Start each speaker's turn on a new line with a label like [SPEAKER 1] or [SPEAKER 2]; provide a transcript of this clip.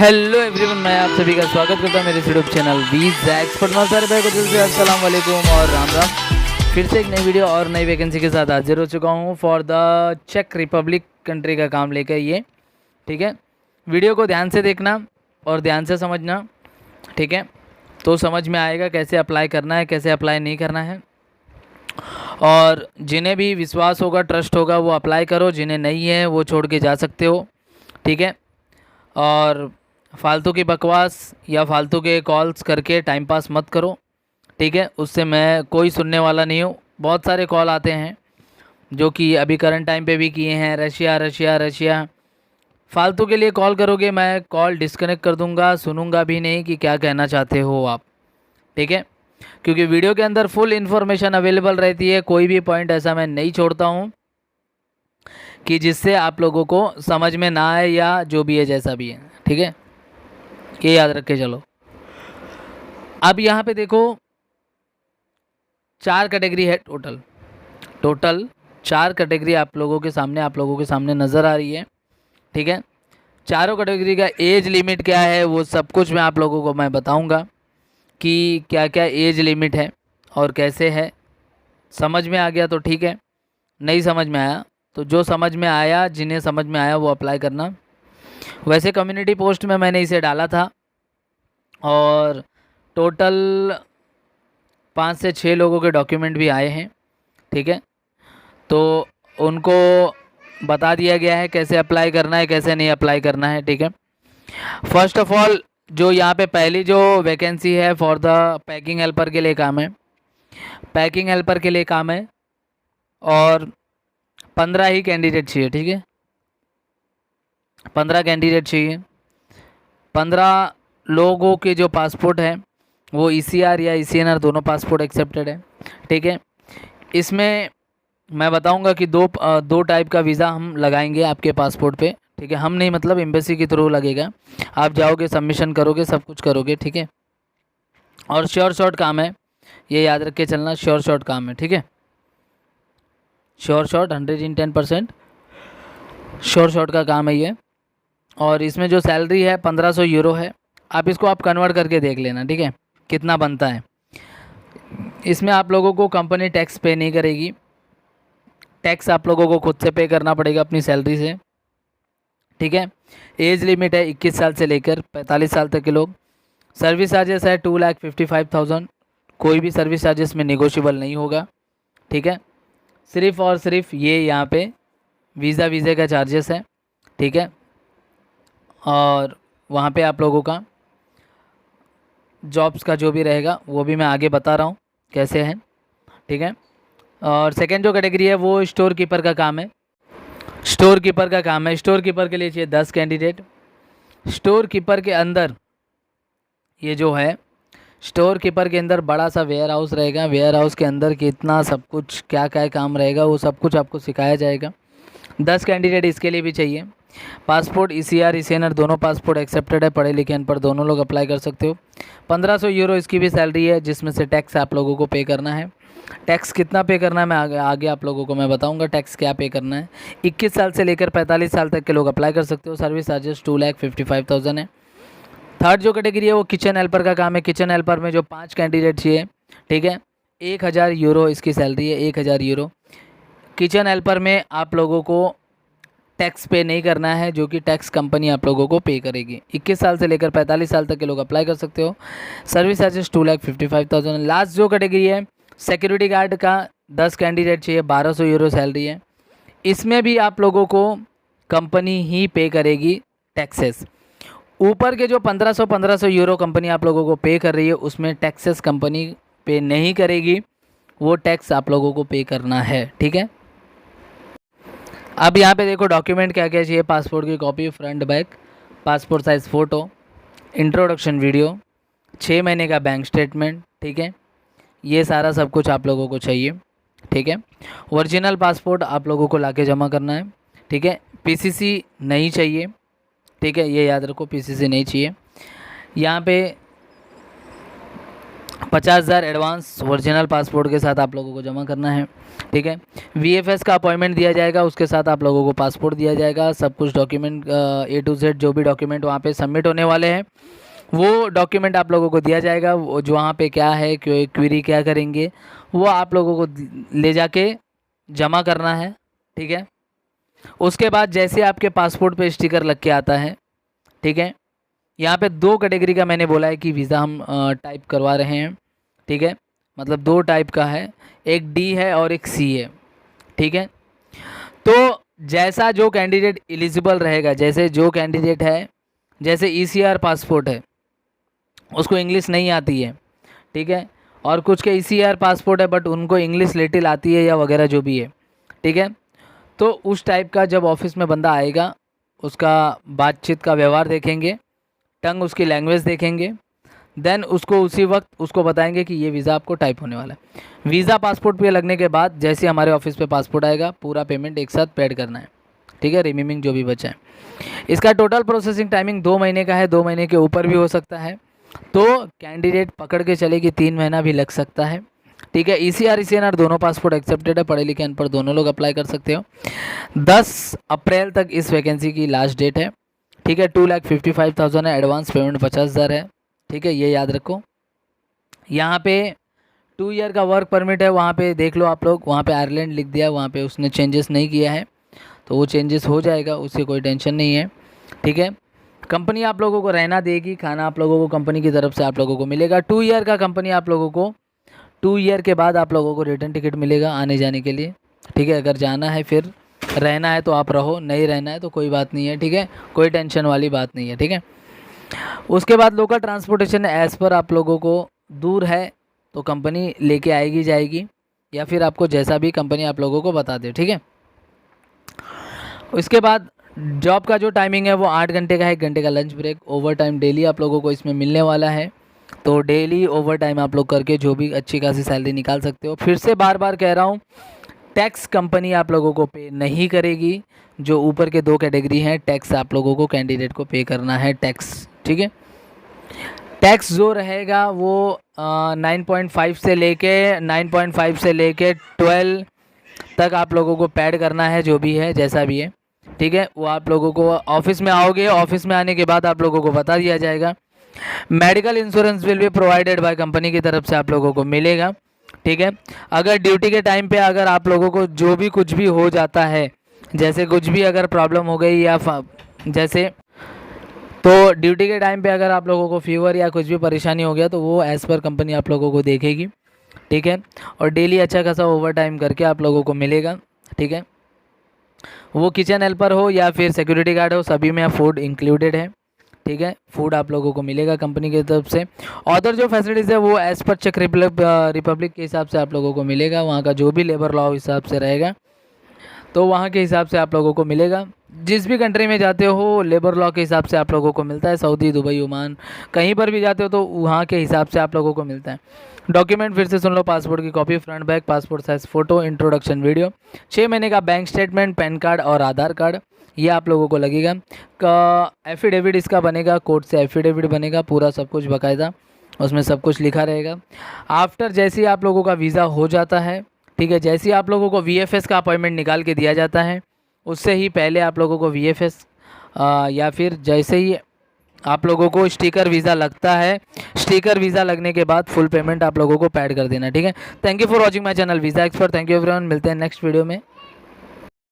[SPEAKER 1] Hello everyone, मैं आप सभी का स्वागत करता हूं मेरे यूट्यूब चैनल वीज एक्सपर्ट में। सारे भाई को दिल से अस्सलाम वालेकुम और राम राम। फिर से एक नई वीडियो और नई वैकेंसी के साथ हाजिर हो चुका हूं फॉर द चेक रिपब्लिक कंट्री का काम लेकर ये। ठीक है, वीडियो को ध्यान से देखना और ध्यान से समझना। ठीक है, तो समझ में आएगा कैसे अप्लाई करना है, कैसे अप्लाई नहीं करना है। और जिन्हें भी विश्वास होगा, ट्रस्ट होगा, वो अप्लाई करो। जिन्हें नहीं है वो छोड़ के जा सकते हो। ठीक है, और फालतू की बकवास या फालतू के कॉल्स करके टाइम पास मत करो। ठीक है, उससे मैं कोई सुनने वाला नहीं हूँ। बहुत सारे कॉल आते हैं जो कि अभी करंट टाइम पे भी किए हैं, रशिया रशिया रशिया। फालतू के लिए कॉल करोगे, मैं कॉल डिस्कनेक्ट कर दूंगा, सुनूंगा भी नहीं कि क्या कहना चाहते हो आप। ठीक है, क्योंकि वीडियो के अंदर फुल इन्फॉर्मेशन अवेलेबल रहती है। कोई भी पॉइंट ऐसा मैं नहीं छोड़ता हूँ कि जिससे आप लोगों को समझ में ना आए या जो भी है जैसा भी है। ठीक है, ये याद रख के चलो। अब यहाँ पे देखो, 4 कैटेगरी है टोटल 4 कैटेगरी आप लोगों के सामने नज़र आ रही है। ठीक है, चारों कैटेगरी का एज लिमिट क्या है वो सब कुछ मैं आप लोगों को मैं बताऊंगा कि क्या क्या एज लिमिट है और कैसे है। समझ में आ गया तो ठीक है, नहीं समझ में आया तो जो समझ में आया, जिन्हें समझ में आया वो अप्लाई करना। वैसे कम्युनिटी पोस्ट में मैंने इसे डाला था और टोटल 5 से 6 लोगों के डॉक्यूमेंट भी आए हैं। ठीक है, तो उनको बता दिया गया है कैसे अप्लाई करना है, कैसे नहीं अप्लाई करना है। ठीक है, फर्स्ट ऑफ ऑल जो यहाँ पे पहली जो वैकेंसी है फॉर द पैकिंग हेल्पर के लिए काम है। पैकिंग हेल्पर के लिए काम है और 15 ही कैंडिडेट चाहिए। ठीक है, 15 कैंडिडेट चाहिए। 15 लोगों के जो पासपोर्ट है वो ECR या ECNR दोनों पासपोर्ट एक्सेप्टेड है। ठीक है, इसमें मैं बताऊंगा कि दो टाइप का वीज़ा हम लगाएंगे आपके पासपोर्ट पे। ठीक है, हम नहीं, मतलब एम्बेसी के थ्रू लगेगा। आप जाओगे, सबमिशन करोगे, सब कुछ करोगे। ठीक है, और श्योर शॉर्ट काम है, ये याद रख के चलना। श्योर शॉर्ट काम है। ठीक है, श्योर शॉर्ट 110% श्योर शॉर्ट का काम है ये। और इसमें जो सैलरी है 1500 यूरो है। आप कन्वर्ट करके देख लेना। ठीक है, कितना बनता है। इसमें आप लोगों को कंपनी टैक्स पे नहीं करेगी। टैक्स आप लोगों को खुद से पे करना पड़ेगा अपनी सैलरी से। ठीक है, एज लिमिट है 21 साल से लेकर 45 साल तक के लोग। सर्विस चार्जेस है 2,55,000। कोई भी सर्विस चार्जेस में निगोशिएबल नहीं होगा। ठीक है, सिर्फ़ और सिर्फ ये यहाँ पे वीज़े का चार्जेस है। ठीक है, और वहाँ पे आप लोगों का जॉब्स का जो भी रहेगा वो भी मैं आगे बता रहा हूँ कैसे है। ठीक है, और सेकेंड जो कैटेगरी है वो स्टोर कीपर का काम है। स्टोर कीपर का काम है, स्टोर कीपर के लिए चाहिए 10 कैंडिडेट। स्टोर कीपर के अंदर ये जो है, स्टोर कीपर के अंदर बड़ा सा वेयर हाउस रहेगा। वेयर हाउस के अंदर कितना सब कुछ क्या क्या काम रहेगा वो सब कुछ आपको सिखाया जाएगा। 10 कैंडिडेट इसके लिए भी चाहिए। पासपोर्ट ECR ECNR दोनों पासपोर्ट एक्सेप्टेड है। पढ़े लिखे अनपढ़ दोनों लोग अप्लाई कर सकते हो। 1500 यूरो इसकी भी सैलरी है, जिसमें से टैक्स आप लोगों को पे करना है। टैक्स कितना पे करना है मैं आगे आप लोगों को मैं बताऊंगा टैक्स क्या पे करना है। 21 साल से लेकर 45 साल तक के लोग अप्लाई कर सकते हो। सर्विस चार्जेस 2,55,000 है। थर्ड जो कैटेगरी है वो किचन हेल्पर का काम है। किचन हेल्पर में जो 5 कैंडिडेट चाहिए। ठीक है, 1000 यूरो इसकी सैलरी है, 1000 यूरो। किचन हेल्पर में आप लोगों को टैक्स पे नहीं करना है, जो कि टैक्स कंपनी आप लोगों को पे करेगी। 21 साल से लेकर 45 साल तक के लोग अप्लाई कर सकते हो। Service charges 2,55,000। लास्ट जो कैटेगरी है सिक्योरिटी गार्ड का 10 कैंडिडेट चाहिए, 1200 यूरो सैलरी है। इसमें भी आप लोगों को कंपनी ही पे करेगी टैक्सेस। ऊपर के जो 1500 यूरो कंपनी आप लोगों को पे कर रही है उसमें टैक्सेस कंपनी पे नहीं करेगी, वो टैक्स आप लोगों को पे करना है। ठीक है, अब यहाँ पे देखो डॉक्यूमेंट क्या क्या चाहिए। पासपोर्ट की copy front back, passport size photo, introduction video, 6 महीने का बैंक स्टेटमेंट। ठीक है, ये सारा सब कुछ आप लोगों को चाहिए। ठीक है, ओरिजिनल पासपोर्ट आप लोगों को लाके जमा करना है। ठीक है, PCC नहीं चाहिए। ठीक है, ये याद रखो, PCC नहीं चाहिए। यहाँ पे 50,000 एडवांस ओरिजिनल पासपोर्ट के साथ आप लोगों को जमा करना है, ठीक है। वीएफएस का अपॉइंटमेंट दिया जाएगा, उसके साथ आप लोगों को पासपोर्ट दिया जाएगा, सब कुछ डॉक्यूमेंट A to Z जो भी डॉक्यूमेंट वहाँ पे सबमिट होने वाले हैं वो डॉक्यूमेंट आप लोगों को दिया जाएगा। वो जो वहाँ पे क्या है, क्वेरी क्या करेंगे, वो आप लोगों को ले जाके जमा करना है, ठीक है। उसके बाद जैसे आपके पासपोर्ट पे स्टिकर लग के आता है, ठीक है। यहाँ पे 2 कैटेगरी का मैंने बोला है कि वीज़ा हम टाइप करवा रहे हैं, ठीक है। मतलब 2 टाइप का है, एक डी है और एक सी है, ठीक है। तो जैसा जो कैंडिडेट एलिजिबल रहेगा, जैसे जो कैंडिडेट है, जैसे ECR पासपोर्ट है, उसको इंग्लिश नहीं आती है, ठीक है। और कुछ के ECR पासपोर्ट है बट उनको इंग्लिश लिटिल आती है या वगैरह जो भी है, ठीक है। तो उस टाइप का जब ऑफिस में बंदा आएगा, उसका बातचीत का व्यवहार देखेंगे, टंग उसकी लैंग्वेज देखेंगे, देन उसको उसी वक्त उसको बताएंगे कि ये वीज़ा आपको टाइप होने वाला है। वीज़ा पासपोर्ट पे लगने के बाद जैसे हमारे ऑफिस पे पासपोर्ट आएगा, पूरा पेमेंट एक साथ पेड करना है, ठीक है। रिमेनिंग जो भी बचा है, इसका टोटल प्रोसेसिंग टाइमिंग 2 महीने का है, 2 महीने के ऊपर भी हो सकता है। तो कैंडिडेट पकड़ के चले कि 3 महीना भी लग सकता है, ठीक है। ECR ECNR दोनों पासपोर्ट एक्सेप्टेड है, पढ़े लिखे अनपढ़ दोनों लोग अप्लाई कर सकते हो। 10 अप्रैल तक इस वैकेंसी की लास्ट डेट है, ठीक है। 2,55,000 है, एडवांस पेमेंट 50,000 है, ठीक है। ये याद रखो। यहाँ पे 2 ईयर का वर्क परमिट है, वहाँ पे देख लो आप लोग, वहाँ पे आयरलैंड लिख दिया, वहाँ पे उसने चेंजेस नहीं किया है, तो वो चेंजेस हो जाएगा, उससे कोई टेंशन नहीं है, ठीक है। कंपनी आप लोगों को रहना देगी, खाना आप लोगों को कंपनी की तरफ से आप लोगों को मिलेगा। 2 ईयर का कंपनी आप लोगों को 2 ईयर के बाद आप लोगों को रिटर्न टिकट मिलेगा आने जाने के लिए, ठीक है। अगर जाना है फिर रहना है तो आप रहो, नहीं रहना है तो कोई बात नहीं है, ठीक है। कोई टेंशन वाली बात नहीं है, ठीक है। उसके बाद लोकल ट्रांसपोर्टेशन एज़ पर आप लोगों को दूर है तो कंपनी लेके आएगी जाएगी, या फिर आपको जैसा भी कंपनी आप लोगों को बता दे, ठीक है। उसके बाद जॉब का जो टाइमिंग है वो 8 घंटे का है, 1 घंटे का lunch break. Overtime daily आप लोगों को इसमें मिलने वाला है, तो डेली ओवर टाइम आप लोग करके जो भी अच्छी खासी सैलरी निकाल सकते हो। फिर से बार बार कह रहा हूँ, टैक्स कंपनी आप लोगों को पे नहीं करेगी। जो ऊपर के 2 कैटेगरी हैं, टैक्स आप लोगों को कैंडिडेट को पे करना है टैक्स, ठीक है। टैक्स जो रहेगा वो 9.5 से लेके 12 तक आप लोगों को पैड करना है, जो भी है जैसा भी है, ठीक है। वो आप लोगों को ऑफिस में आओगे, ऑफिस में आने के बाद आप लोगों को बता दिया जाएगा। Medical insurance will be provided by company की तरफ से आप लोगों को मिलेगा, ठीक है। अगर ड्यूटी के टाइम पे अगर आप लोगों को जो भी कुछ भी हो जाता है, जैसे कुछ भी अगर प्रॉब्लम हो गई या जैसे, तो ड्यूटी के टाइम पे अगर आप लोगों को फीवर या कुछ भी परेशानी हो गया तो वो एज़ पर कंपनी आप लोगों को देखेगी, ठीक है। और डेली अच्छा खासा ओवर टाइम करके आप लोगों को मिलेगा, ठीक है। वो किचन हेल्पर हो या फिर सिक्योरिटी गार्ड हो, सभी में फूड इंक्लूडेड है, ठीक है। फूड आप लोगों को मिलेगा कंपनी की तरफ से। अदर जो फैसिलिटीज़ है वो एज़ पर चेक रिपब्लिक के हिसाब से आप लोगों को मिलेगा। वहाँ का जो भी लेबर लॉ हिसाब से रहेगा तो वहाँ के हिसाब से आप लोगों को मिलेगा। जिस भी कंट्री में जाते हो लेबर लॉ के हिसाब से आप लोगों को मिलता है। सऊदी, दुबई, ओमान, कहीं पर भी जाते हो तो वहाँ के हिसाब से आप लोगों को मिलता है। डॉक्यूमेंट फिर से सुन लो, पासपोर्ट की copy, front back, passport size photo, introduction video, 6 महीने का बैंक स्टेटमेंट, पैन कार्ड और आधार कार्ड, ये आप लोगों को लगेगा। एफिडेविट इसका बनेगा, कोर्ट से एफिडेविट बनेगा, पूरा सब कुछ बाकायदा उसमें सब कुछ लिखा रहेगा। आफ्टर जैसे ही आप लोगों का वीज़ा हो जाता है, ठीक है, जैसे ही आप लोगों को VFS का अपॉइंटमेंट निकाल के दिया जाता है, उससे ही पहले आप लोगों को VFS या फिर जैसे ही आप लोगों को स्टिकर वीज़ा लगता है, स्टिकर वीज़ा लगने के बाद फुल पेमेंट आप लोगों को पैड कर देना, ठीक है। Thank you for watching my channel visa expert. Thank you everyone, मिलते हैं नेक्स्ट वीडियो में।